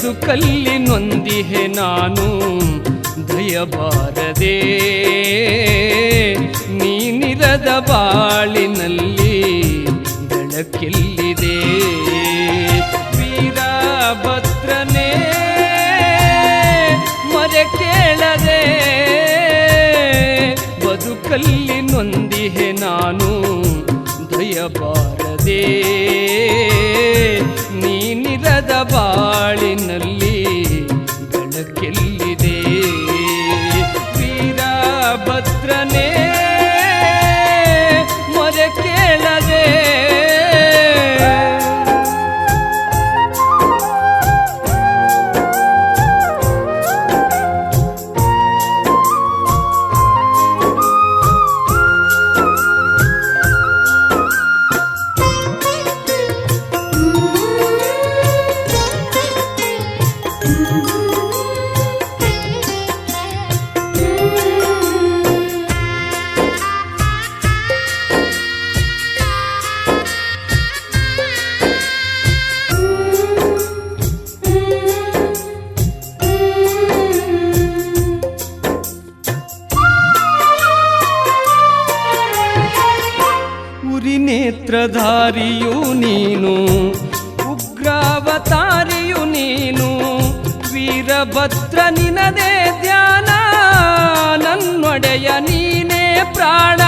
ಬದುಕಲ್ಲಿ ನೊಂದಿಹೆ ನಾನು ದಯಬಾರದೆ ನೀನಿರದ ಬಾಳಿನಲ್ಲಿ ಬೆಳಕೆಲ್ಲಿದೆ ವೀರಭದ್ರನೇ ಮೊರೆ ಕೇಳದೆ ಬದುಕಲ್ಲಿ ನೊಂದಿಹೆ ನಾನು ದಯಬಾರದೆ ನೀನಿರದ ಬಾಳಿನಲ್ಲಿ ಬೆಳಕೆಲ್ಲಿದೆ ವೀರಭದ್ರನೇ ಮೊರೆ ಕೇಳದೆ ನೇತ್ರಧಾರಿಯು ನೀನು ಉಗ್ರಾವತಾರಿಯು ನೀನು ವೀರಭದ್ರ ನಿನದೇ ಧ್ಯಾನ ನನ್ನೊಡೆಯ ನೀನೇ ಪ್ರಾಣ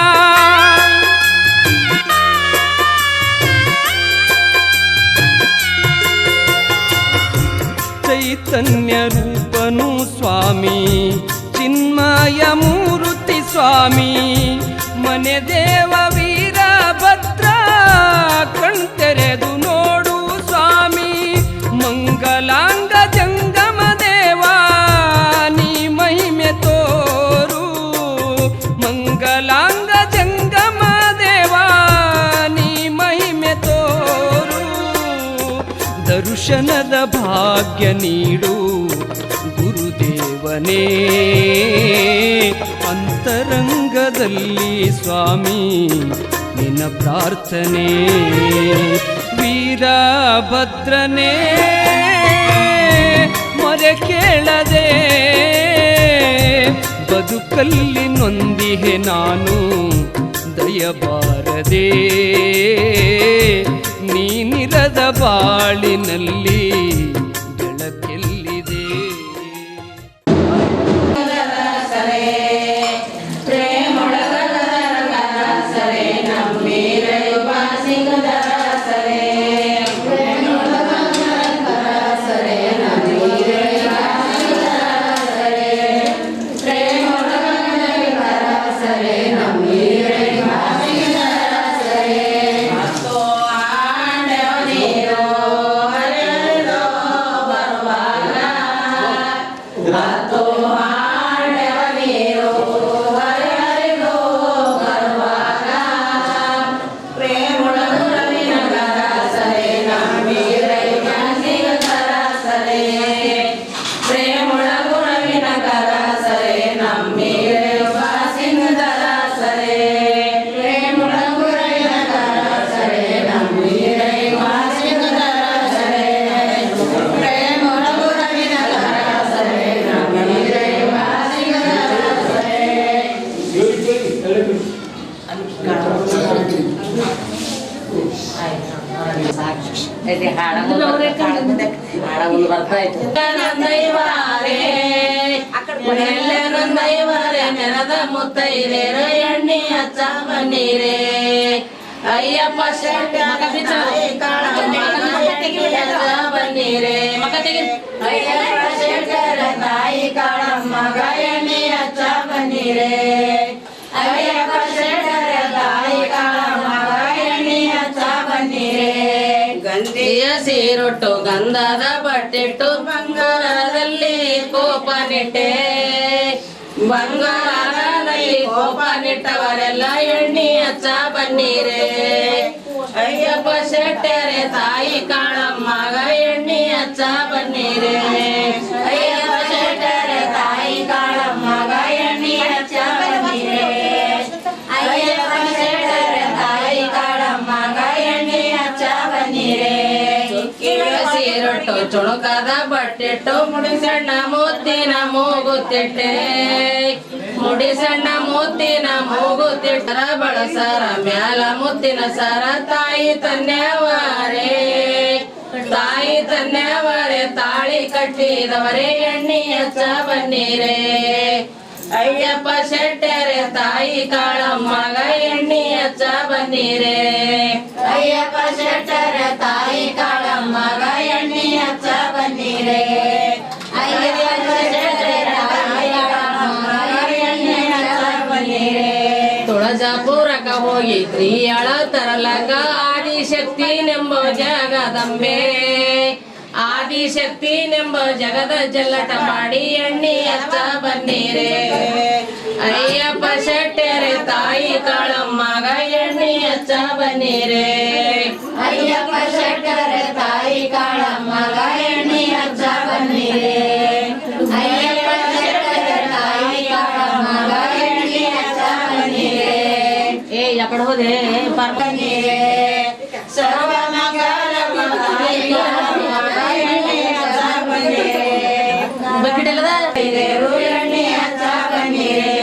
ಚೈತನ್ಯ ರೂಪನು ಸ್ವಾಮಿ ಚಿನ್ಮಯ ಮೂರ್ತಿ ಸ್ವಾಮಿ ಮನೆ ದೇವ ವೀರಭದ್ರ ಕಣ್ತೆರೆದು ನೋಡು ಸ್ವಾಮಿ ಮಂಗಲಾಂಗ ಜಂಗಮ ದೇವ ನೀ ಮಹಿಮೆ ತೋರು ಮಂಗಲಾಂಗ ಜಂಗಮ ದೇವ ನೀ ಮಹಿಮೆ ತೋರು ದರ್ಶನದ ಭಾಗ್ಯ ನೀಡು ಗುರುದೇವನೇ ಅಂತರಂಗದಲ್ಲಿ ಸ್ವಾಮಿ ನಿನ್ನ ಪ್ರಾರ್ಥನೆ ವೀರಭದ್ರನೇ ಮೊರೆ ಕೇಳದೆ ಬದುಕಲ್ಲಿ ನೊಂದಿಹೆ ನಾನು ದಯಬಾರದೆ ನೀನಿರದ ಬಾಳಿನಲ್ಲಿ ಬೆಳಕೆಲ್ಲಿದೆ ನೆನದ ಮುತ್ತೈದೇರ ಎಣ್ಣೆ ಹಚ್ಚ ಬನ್ನೀರೇ ಅಯ್ಯಪ್ಪ ಶೆಟ್ಟ ಬನ್ನೀರೇ ಅಯ್ಯಪ್ಪ ಶೆಟ್ಟರ ತಾಯಿ ಕಾಳಮ್ಮಗ ಎಣ್ಣೆ ಹಚ್ಚ ಬನ್ನೀರೇ ಅಯ್ಯಪ್ಪ ಶೆಟ್ಟರ ತಾಯಿ ಕಾಳಮ್ಮಗ ಎಣ್ಣೆ ಹಚ್ಚ ಬನ್ನೀರೇ ಗಂಧಿಯ ಸೀರೊಟ್ಟು ಗಂಧದ ಬಟ್ಟಿಟ್ಟು ಬಂಗಾರದಲ್ಲಿ ಕೋಪ ನಿಟ್ಟೆ ಬಂಗಾರದಲ್ಲಿ ಕೋಪ ನಿಟ್ಟವರೆಲ್ಲ ಎಣ್ಣೆ ಹಚ್ಚ ಬನ್ನೀರೇ ಅಯ್ಯಪ್ಪ ಶೆಟ್ಟರೆ ತಾಯಿ ಕಾಳಮ್ಮಗ ಎಣ್ಣೆ ಹಚ್ಚ ಬನ್ನೀರೇ ಅಯ್ಯಪ್ಪ ಶೆಟ್ಟರೆ ತಾಯಿ ಕಾಳಮ್ಮಗ ಎಣ್ಣೆ ಹಚ್ಚ ಬನ್ನೀರೇ ಅಯ್ಯಪ್ಪ ಶೆಟ್ಟರೆ ತಾಯಿ ಕಾಳಮ್ಮಗ ಎಣ್ಣೆ ಹಚ್ಚ ಬನ್ನೀರೇ ಚುಕ್ಕಿಯ ಸೀರೊಟ್ಟು ಚುಣುಕದ ಬಟ್ಟಿಟ್ಟು ಮುಡಿ ಸಣ್ಣ ಮುತ್ತಿನ ಮೂಗುತ್ತಿಟ್ಟೆ ಮುಡಿ ಸಣ್ಣ ಮುತ್ತಿನ ಮೂಗುತ್ತಿಟ್ಟರ ಬಳಸರ ಮ್ಯಾಲ ಮುತ್ತಿನ ಸರ ತಾಯಿ ತನ್ನೆವರೇ ತಾಯಿ ತನ್ನೆವರೇ ತಾಳಿ ಕಟ್ಟಿದವರೇ ಎಣ್ಣೆ ಹಚ್ಚ ಬನ್ನಿರೇ ಅಯ್ಯಪ್ಪ ಶೆಟ್ಟರೆ ತಾಯಿ ಕಾಳಮ್ಮಗ ಎಣ್ಣೆ ಹಚ್ಚ ಬನ್ನಿರೇ ಅಯ್ಯಪ್ಪ ಶೆಟ್ಟರೆ ತಾಯಿ ಕಾಳಮ್ಮಗ ಎಣ್ಣೆ ಹಚ್ಚ ಬನ್ನಿರೇ ಅಯ್ಯಪ್ಪ ಶೆಟ್ಟರೆ ತಾಯಿ ಕಾಳಮ್ಮಗ ಎಣ್ಣೆ ಹಚ್ಚ ಬನ್ನಿರೇ ತುಳಜಾಪುರಕ ಹೋಗಿದ್ರಿ ಅಳ ತರಲಕ ಆದಿಶಕ್ತಿ ನೆಂಬ ಜಗದಂಬೆ ಆದಿಶಕ್ತಿ ನೆಂಬ ಜಗದ ಜಲ್ಲಟ ಮಾಡಿ ಎಣ್ಣೆ ಹಚ್ಚ ಬನ್ನಿರೇ ಅಯ್ಯಪ್ಪ ಶೆಟ್ಟರೆ ತಾಯಿ ಕಾಳಮ್ಮಗ ಎಣ್ಣೆ ಹಚ್ಚ ಬನ್ನಿರೇ ಅಯ್ಯಪ್ಪ ಶೆಟ್ಟರೆ ತಾಯಿ ಕಾಳಮ್ಮಗ ಎಣ್ಣೆ ಹಚ್ಚ ಬನ್ನಿರೇ ಅಯ್ಯಪ್ಪ ಶೆಟ್ಟರೆ ತಾಯಿ ಕಾಳಮ್ಮಗ ಎಣ್ಣೆ ಹಚ್ಚ ಬನ್ನಿರೇ ಏ ಯಾಕಡೆ ಹೋದೆ ಬನ್ನಿರೇ ಸರ್ವ ಬಕೆಟಲ್ಲದ ಎಣ್ಣೆ ಹಚ್ಚ ಬನ್ನಿರೇ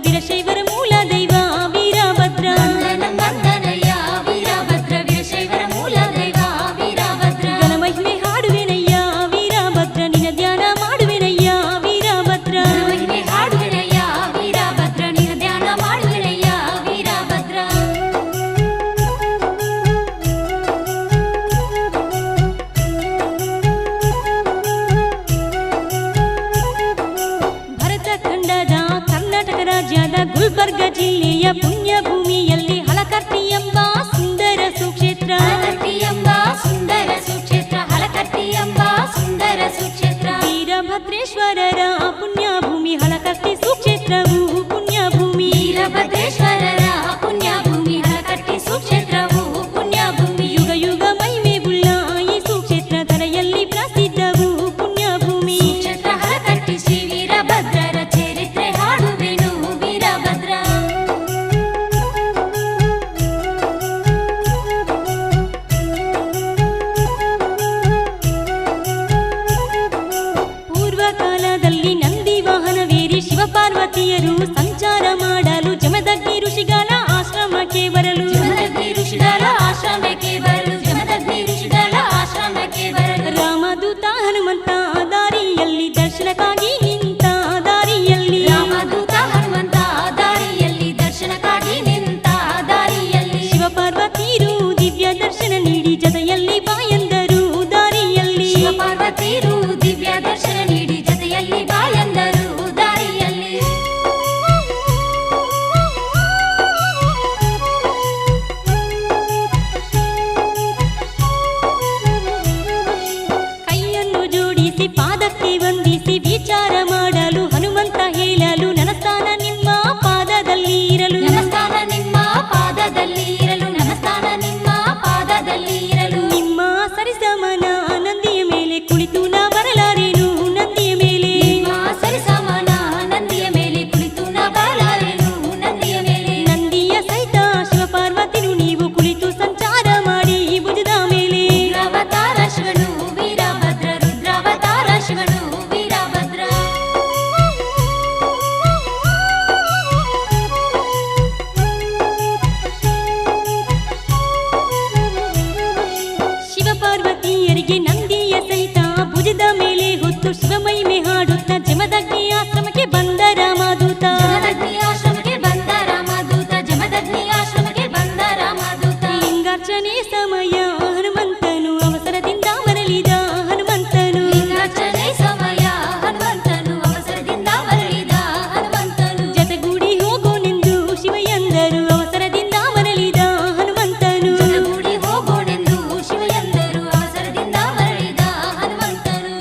ವೀರಶೈವರ ಮೂಲ ದೈವ ವೀರಭದ್ರ ವಂದನಯ್ಯ ವೀರಭದ್ರ ವೀರಶೈವರ ಮೂಲ ದೈವ ವೀರಭದ್ರ ಗಣ ಮಹಿಮೆ ಹಾಡುವೆನಯ್ಯ ವೀರಭದ್ರ ನಿನ್ನ ಧ್ಯಾನ ಮಾಡುವೆನಯ್ಯ ವೀರಭದ್ರ ಮಹಿಮೆ ಹಾಡುವೆನಯ್ಯ ವೀರಭದ್ರ ನಿನ್ನ ಧ್ಯಾನ ಮಾಡುವೆನಯ್ಯ ವೀರಭದ್ರ ಭರತ ಖಂಡದ ಕರ್ನಾಟಕ ರಾಜ್ಯದ ಗುಲ್ಬರ್ಗ ಜಿಲ್ಲೆಯ ಪುಣ್ಯ ಭೂಮಿಯಲ್ಲಿ ಹಲಕರ್ತಿ ಎಂಬ ಸುಂದರ ಸುಕ್ಷೇತ್ರ ಹಲಕರ್ತಿ ಎಂಬ ಸುಂದರ ಸುಕ್ಷೇತ್ರ ವೀರಭದ್ರೇಶ್ವರರ ಪುಣ್ಯ ಭೂಮಿ ಹಲಕರ್ತಿ ಸುಕ್ಷೇತ್ರವು ಪುಣ್ಯ ಭೂಮಿ ವೀರಭದ್ರೇಶ್ವರರ ಪುಣ್ಯ ಭೂಮಿ ಹಲಕರ್ತಿ ಸುಕ್ಷೇತ್ರವು ಪುಣ್ಯ ಭೂಮಿ ಯುಗ ಯುಗ ಮಹಿಮೆ ಬುಳ್ಳ ಈ ಸುಕ್ಷೇತ್ರ ಧರೆಯಲ್ಲಿ ಪ್ರಸಿದ್ಧವು ಪುಣ್ಯ ಭೂಮಿ ಕ್ಷೇತ್ರ ಹಲಕರ್ತಿ ಶ್ರೀ ವೀರಭದ್ರರ ಚರಿತ್ರೆ ಹಾಡುವೆನು ವೀರಭದ್ರ ಪೂರ್ವಕಾಲದಲ್ಲಿ ನಂದಿ ವಾಹನವೇರಿ ಶಿವಪಾರ್ವತಿಯರು ಸಂಚಾರ ಮಾಡಲು ಜಮದಗ್ನಿ ಋಷಿಗಳ ಆಶ್ರಮಕ್ಕೆ ಬರಲು ರಾಮದೂತ ಹನುಮಂತ ದಾರಿಯಲ್ಲಿ ದರ್ಶನಕ್ಕಾಗಿ ನಿಂತ ದಾರಿಯಲ್ಲಿ ಶಿವಪಾರ್ವತಿಯರು ದಿವ್ಯ ದರ್ಶನ ನೀಡಿ ಜೊತೆಯಲ್ಲಿ ಬಾಯಂದರು ದಾರಿಯಲ್ಲಿ ದಿವ್ಯ ದರ್ಶನ ನೀಡಿ ಜೊತೆಯಲ್ಲಿ ಬಾಯಂದರು ದಾರಿಯಲ್ಲಿ ಮಾಡುತ್ತ ಜಮದಗ್ನಿ ಆಶ್ರಮಕ್ಕೆ ಬಂದ ರಾಮದೂತ. ಜಮದಗ್ನಿ ಆಶ್ರಮಕ್ಕೆ ಬಂದ ರಾಮದೂತ. ಜಮದಗ್ನಿ ಆಶ್ರಮಕ್ಕೆ ಬಂದ ರಾಮದೂತ. ಲಿಂಗಾರ್ಚನೆ ಸಮಯ ಹನುಮಂತನು ಅವಸರದಿಂದ ಮರಳಿದ ಹನುಮಂತನು. ಲಿಂಗಾರ್ಚನೆ ಸಮಯ ಹನುಮಂತನು ಅವಸರದಿಂದ ಮರಳಿದ ಹನುಮಂತನು. ಜತೆಗೂಡಿ ಹೋಗೋನೆಂದು ಶಿವಯ್ಯಂದರು ಅವಸರದಿಂದ ಮರಳಿದ ಹನುಮಂತನು. ಜತೆಗೂಡಿ ಹೋಗೋನೆಂದು ಶಿವಯ್ಯಂದರು ಅವಸರದಿಂದ ಮರಳಿದ ಹನುಮಂತನು.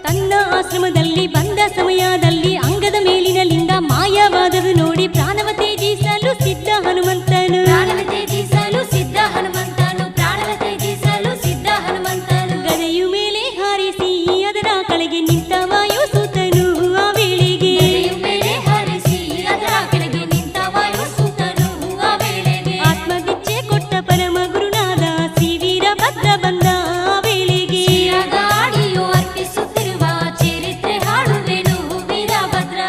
ತನ್ನ ಆಶ್ರಮದಲ್ಲಿ ಬಂದ ಸಮಯದಲ್ಲಿ ಅಂಗದ ಮೇಲಿನಲ್ಲಿಂದ ಮಾಯವಾದದು ನೋಡಿ ಪ್ರಾಣವ ತ್ಯಜಿಸಲು ಸಿದ್ಧ ಹನುಮಂತನು. ಪ್ರಾಣವ ತ್ಯಜಿಸಲು ಸಿದ್ಧ ಹನುಮಂತನು. ಪ್ರಾಣವ ತ್ಯಜಿಸಲು ಸಿದ್ಧ ಹನುಮಂತನು. ಗದೆಯು ಮೇಲೆ ಹಾರಿಸಿ ಅದರ ಕೆಳಗೆ ನಿಂತ ವಾಯುಸೂತನು. ಆ ವೇಳೆಗೆ ಗದೆಯು ಮೇಲೆ ಹಾರಿಸಿ ಅದರ ಕೆಳಗೆ ನಿಂತ ವಾಯುಸೂತನು. ಆ ವೇಳೆಗೆ ಆತ್ಮವಿಚ್ಛೆ ಕೊಟ್ಟ ಪರಮ ಗುರುನಾದ ಶ್ರೀ ವೀರಭದ್ರ ಬಂದ. ಆ ವೇಳೆಗೆ ಗಾಡಿಯು ಅರ್ಪಿಸುತ್ತಿರುವ ಚರಿತ್ರೆ ಹಾಡುವೆನು ವೀರಭದ್ರ.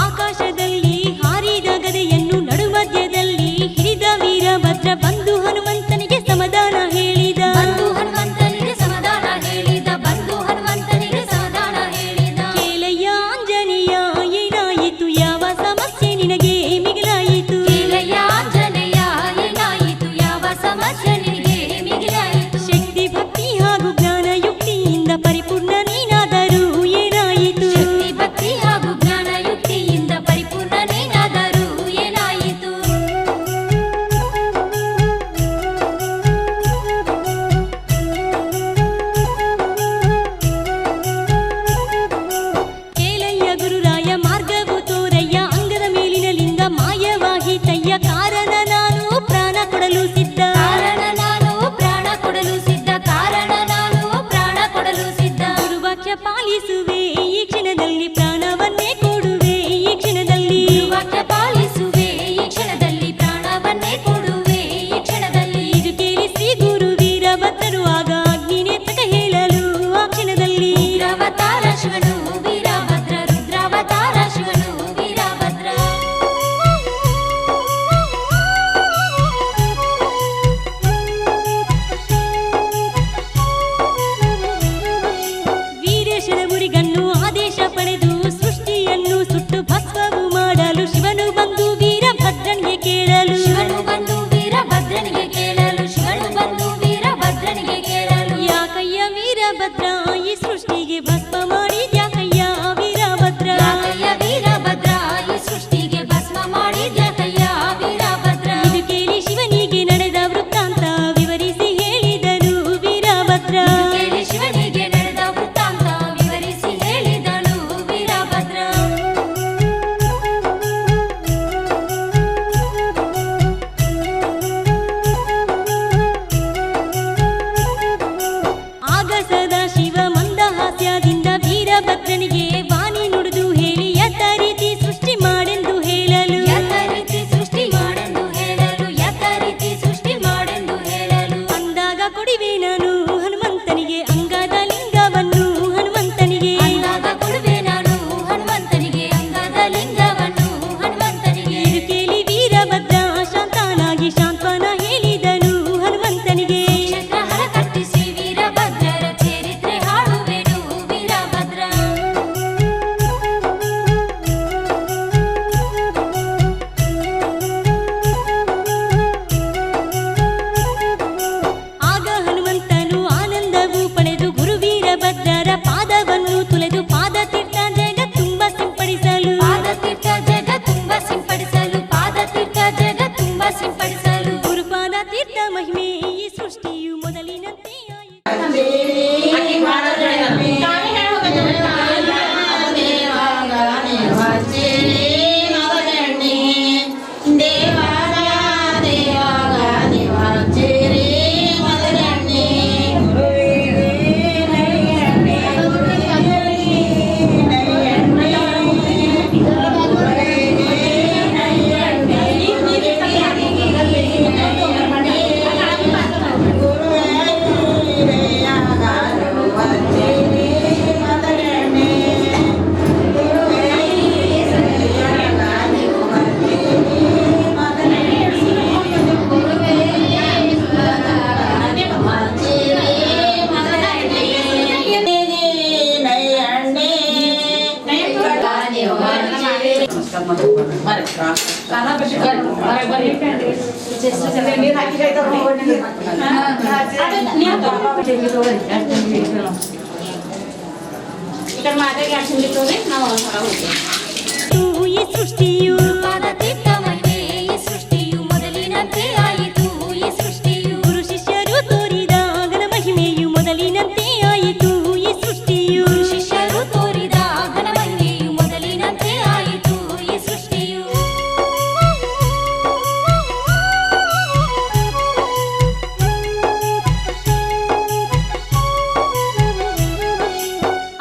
ಆಕಾಶದಲ್ಲಿ ಹಾರಿದ ಗದೆಯನ್ನು ನಡುಮಧ್ಯದಲ್ಲಿ ಹಿಡಿದ ವೀರಭದ್ರ ಬಂದು ಹನುಮಂತನಿಗೆ ಸಮಾಧಾನ ಹೇಳಿದ. ಬಂದು ಹನುಮಂತನಿಗೆ ಸಮಾಧಾನ ಹೇಳಿದ. ಬಂದು ಹನುಮಂತನಿಗೆ ಸಮಾಧಾನ ಹೇಳಿದ. ಕೇಳಯ್ಯ ಆಂಜನೇಯ ಏನಾಯಿತು ಯಾವ ಸಮಸ್ಯೆ ನಿನಗೆ ಮಿಗಿಲಾಯಿತು. ಕೇಳಯ್ಯ ಆಂಜನೇಯ ಏನಾಯಿತು ಯಾವ ಸಮಸ್ಯೆ ನಿನಗೆ ಮಿಗಿಲಾಯಿತು. ಶಕ್ತಿ ಭಕ್ತಿ ಹಾಗೂ ಜ್ಞಾನ ಯುಕ್ತಿಯಿಂದ ಪರಿಪೂರ್ಣ ನೀನಾದರೂ ಏನಾಯಿತು. ಶಕ್ತಿ ಭಕ್ತಿ ಹಾಗೂ ಜ್ಞಾನ ಯುಕ್ತಿಯಿಂದ ಪರಿಪೂರ್ಣ ನೀನಾದರೂ ಏನಾಯಿತು. ಕೇಳಯ್ಯ ಗುರುರಾಯ ಮಾರ್ಗವು ತೋರಯ್ಯ ಅಂಗದ ಮೇಲಿನಲಿಂಗ ಮಾಯವಾಹಿತಯ್ಯ. ಕಾರಣ ನಾನು ಪ್ರಾಣ ಕೊಡಲು ಸಿದ್ಧ. ಕಾರಣ ನಾನು ಪ್ರಾಣ ಕೊಡಲು ಸಿದ್ಧ. ಕಾರಣ ನಾನು ಪ್ರಾಣ ಕೊಡಲು ಸಿದ್ಧ. ಗುರುವಾಕ್ಯ ಪಾಲಿಸುವೆ ಈ ಕ್ಷಣದಲ್ಲಿ ಪ್ರಾಣವನ್ನೇ ಕೊಡುವೆ ಈ ಕ್ಷಣದಲ್ಲಿ. ಗುರುವಾಕ್ಯ ಪಾಲಿಸುವೆ ಈ ಕ್ಷಣದಲ್ಲಿ ಪ್ರಾಣವನ್ನೇ ಕೊಡುವೆ ಈ ಕ್ಷಣದಲ್ಲಿ. ಇದು ಕೇಳಿ ಶ್ರೀ ಗುರು ವೀರಭದ್ರರು ಆಗ ಅಗ್ನಿನೇತ್ರಕ ಹೇಳಲು ಆ ಕ್ಷಣದಲ್ಲಿ. ರುದ್ರಾವತಾರ ಶಿವನು ವೀರಭದ್ರ. ರುದ್ರಾವತಾರ ಶಿವನು ವೀರಭದ್ರ. ವೀರೇಶನ ಗುರಿಗನ್ನು ಆದೇಶ ಪಡೆದು ಸೃಷ್ಟಿಯನ್ನು ಸುಟ್ಟು ಭಸ್ಮವು ಮಾಡಲು ಶಿವನು ಬಂದು ವೀರಭದ್ರನಿಗೆ ಕೇಳಲು. ಶಿವನು ಬಂದು ವೀರಭದ್ರನಿಗೆ ಕೇಳಲು. ಶಿವನು ಬಂದು ವೀರಭದ್ರನಿಗೆ ಕೇಳಲು. ಯಾಕಯ್ಯ ವೀರಭದ್ರ ಈ ಸೃಷ್ಟಿಗೆ ಭಸ್ಮ ಮಾಡಿದ್ಯಾಕಯ್ಯ ವೀರಭದ್ರ. ಯಾಕಯ್ಯ ವೀರಭದ್ರ ಈ ಸೃಷ್ಟಿಗೆ ಭಸ್ಮ ಮಾಡಿದ್ಯಾಕಯ್ಯ ವೀರಭದ್ರ. ಇದು ಕೇಳಿ ಶಿವನಿಗೆ ನಡೆದ ವೃತ್ತಾಂತ ವಿವರಿಸಿ ಹೇಳಿದನು ವೀರಭದ್ರ. ಇದು ಕೇಳಿ ಶಿವನಿಗೆ ನಡೆದ ವೃತ್ತಾಂತ ವಿವರಿಸಿ ಹೇಳಿದನು ವೀರಭದ್ರ. ಆಗ ಸದಾ ಶಿವ ಮಂದಹಾಸ್ಯದಿಂದ ವೀರಭದ್ರನಿಗೆ ವಾಣಿ ನುಡಿದು ಹೇಳಿ ಯಥ ರೀತಿ ಸೃಷ್ಟಿ ಮಾಡೆಂದು ಹೇಳಲು. ಯಥ ರೀತಿ ಸೃಷ್ಟಿ ಮಾಡೆಂದು ಹೇಳಲು. ಯಥ ರೀತಿ ಸೃಷ್ಟಿ ಮಾಡೆಂದು ಹೇಳಲು. ಅಂದಾಗ ಕೊಡುವೆ ನಾನು ಹನುಮಂತನಿಗೆ ಅಂಗದ ಲಿಂಗವನ್ನು ಹನುಮಂತನಿಗೆ. ಅಂದಾಗ ಕೊಡುವೆ ನಾನು ಹನುಮಂತನಿಗೆ ಅಂಗದ ಲಿಂಗವನ್ನು ಹನುಮಂತನಿಗೆ. ಇದು ಕೇಳಿ ವೀರಭದ್ರ ಶಾಂತನಾಗಿ ಶಾಂತ್ವನ ಹೇಳಿದನು ಹನುಮಂತನಿಗೆ. ಕ್ಷೇತ್ರಹರ ಕಟ್ಟಿಸಿ ವೀರಭದ್ರರ ಚರಿತ್ರೆ ಹಾಡುವೆನು ವೀರಭದ್ರ. ಆಗ ಹನುಮಂತನು ಆನಂದವು ಪಡೆದು ಗುರು ವೀರಭದ್ರರ ಪಾದವನ್ನು ತುಳೆದು ಪಾದತೀರ್ಥ ಜಗ ತುಂಬ ಸಿಂಪಡಿಸಲು. ಪಾದತೀರ್ಥ ಜಗ ತುಂಬ ಸಿಂಪಡಿಸಲು. ಪಾದತೀರ್ಥ ಜಗ ತುಂಬ ಸಿಂಪಡಿಸಲು. ಗುರುಪಾದ ತೀರ್ಥ ಮಹಿಮೆ ಈ ಸೃಷ್ಟಿಯು ಮೊದಲಿನಂತೆ ఇక్కడ మా దగ్గర అర్చనతోనే నా ಈ ಸೃಷ್ಟಿಯು ಪಾದತೀರ್ಥಮೈತೆ ಈ ಸೃಷ್ಟಿಯು ಮೊದಲಿನಂತೆ ಆಯಿತು ಈ ಸೃಷ್ಟಿಯು ಗುರು ಶಿಷ್ಯರು ತೋರಿದ ಗಣ ಮಹಿಮೆಯು ಮೊದಲಿನಂತೆ ಆಯಿತು ಈ ಸೃಷ್ಟಿಯು ಶಿಷ್ಯರು ತೋರಿದ ಘನಮಹಿಮೆಯು ಮೊದಲಿನಂತೆ ಆಯಿತು ಈ ಸೃಷ್ಟಿಯು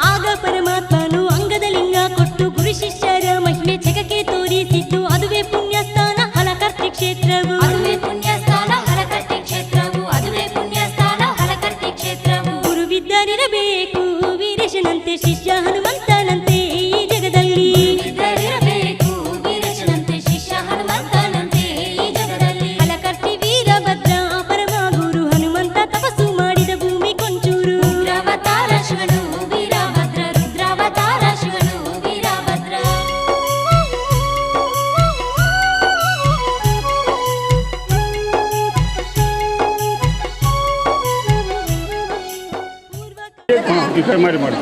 ಆಗ ಪರಮಾತ್ಮನು ಅಂಗದ ಲಿಂಗ ಕೊಟ್ಟು ಗುರು ಶಿಷ್ಯರ ಮಹಿಮೆ ಜಗಕ್ಕೆ ತೋರಿಸಿದ್ದು ಅದುವೇ ಪುಣ್ಯಸ್ಥಾನ ಹಲಕರ್ತಿ ಕ್ಷೇತ್ರವು ಅದುವೇ ಪುಣ್ಯಸ್ಥಾನ ಹಲಕಟ್ಟಿ ಕ್ಷೇತ್ರವು ಅದುವೇ ಪುಣ್ಯಸ್ಥಾನ ಹಲಕಟ್ಟಿ ಕ್ಷೇತ್ರವು ಗುರುವಿದ್ದರಿರಬೇಕು ವೀರೇಶನಂತೆ ಶಿಷ್ಯ ಹನುಮಂತನಂತೆ ಈ ಜಗದಲ್ಲಿ ಇದ್ದರಿರಬೇಕು ವೀರೇಶನಂತೆ ಶಿಷ್ಯ ಹನುಮಂತನಂತೆ ಈ ಜಗದಲ್ಲಿ ಹಲಕರ್ತಿ ವೀರಭದ್ರ ಪರಮ ಗುರು ಹನುಮಂತ ತಪಸ್ಸು ಮಾಡಿದ ಭೂಮಿ ಕೊಂಚೂರು ರುದ್ರಾವತಾರ ಶಿವನು ವೀರಭದ್ರ ರುದ್ರಾವತಾರ ಶಿವನು ವೀರಭದ್ರ ಈ ಕಡೆ ಮಾಡಿ ಆ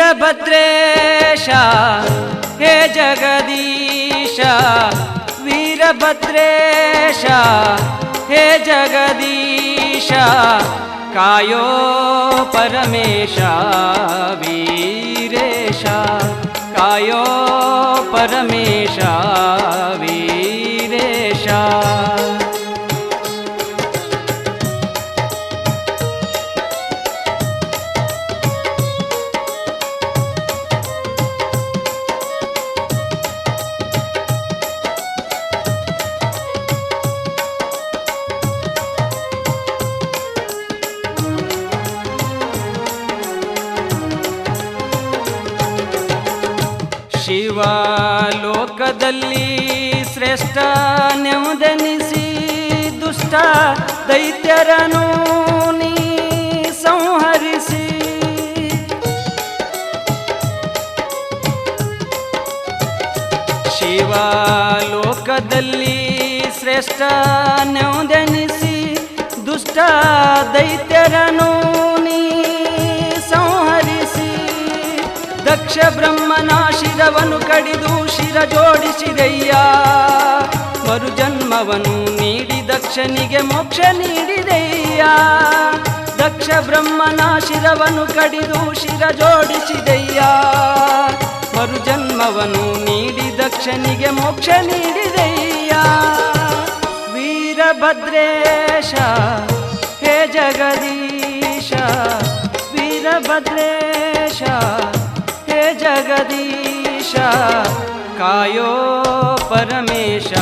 ವೀರಭದ್ರೇಶ ಹೇ ಜಗದೀಶ ವೀರಭದ್ರೇಶ ಹೇ ಜಗದೀಶ ಕಾಯೋ ಪರಮೇಶ ವೀರೇಶ ಕಾಯೋ ಪರಮೇಶ ವೀರೇಶ ಶಿವಲೋಕದಲ್ಲಿ ಶ್ರೇಷ್ಠ ನೆಮ್ಮದೆನಿಸಿ ದುಷ್ಟ ದೈತ್ಯರನು ನೀ ಸಂಹರಿಸಿ ಶಿವಲೋಕದಲ್ಲಿ ಶ್ರೇಷ್ಠ ನೆಮ್ಮದೆನಿಸಿ ದುಷ್ಟ ದೈತ್ಯರನು ನೀ ಸಂಹರಿಸಿ ದಕ್ಷ ಬ್ರಹ್ಮನ ಶಿರವನ್ನು ಕಡಿದು ಶಿರ ಜೋಡಿಸಿದಯ್ಯ ಮರುಜನ್ಮವನ್ನು ನೀಡಿ ದಕ್ಷನಿಗೆ ಮೋಕ್ಷ ನೀಡಿದಯ್ಯ ದಕ್ಷ ಬ್ರಹ್ಮನ ಶಿರವನ್ನು ಕಡಿದು ಶಿರ ಜೋಡಿಸಿದಯ್ಯ ಮರುಜನ್ಮವನ್ನು ನೀಡಿ ದಕ್ಷನಿಗೆ ಮೋಕ್ಷ ನೀಡಿದಯ್ಯ ವೀರಭದ್ರೇಶ ಹೇ ಜಗದೀಶ ವೀರಭದ್ರೇಶ ಹೇ ಜಗದೀಶ ಕಾಯೋ ಪರಮೇಶ